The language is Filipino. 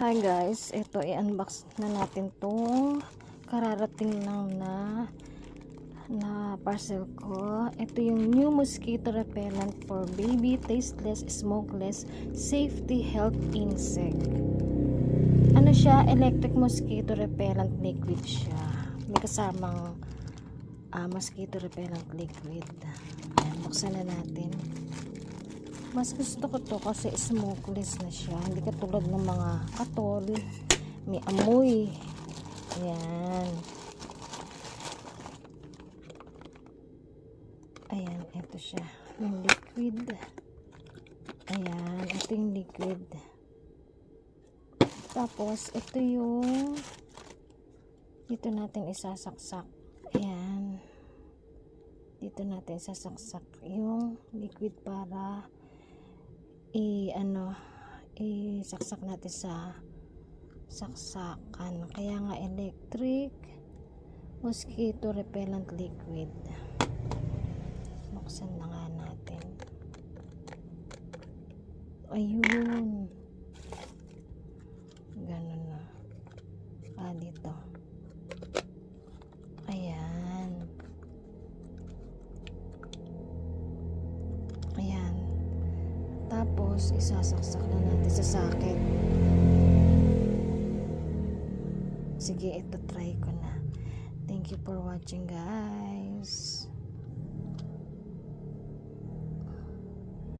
Hi guys, ito i-unbox na natin tong kararating lang na parcel ko. Ito yung new mosquito repellent for baby, tasteless, smokeless, safety, health, insect. Ano siya? Electric mosquito repellent liquid siya. May kasamang mosquito repellent liquid. Ayan, buksan na natin. Mas gusto ko to kasi smokeless na siya. Hindi katulad ng mga katol. May amoy. Ayan. Ayan, ito siya. Yung liquid. Ayan, ito yung liquid. Tapos, ito yung dito natin isasaksak. Ayan. Dito natin isasaksak yung liquid para isaksak natin sa saksakan. Kaya nga electric mosquito repellent liquid. Buksan na nga natin. Ayun. Ganun na. Dito. Ayan. Ayan. Tapos, isasaksak na natin sa socket. Sige, ito try ko na. Thank you for watching, guys.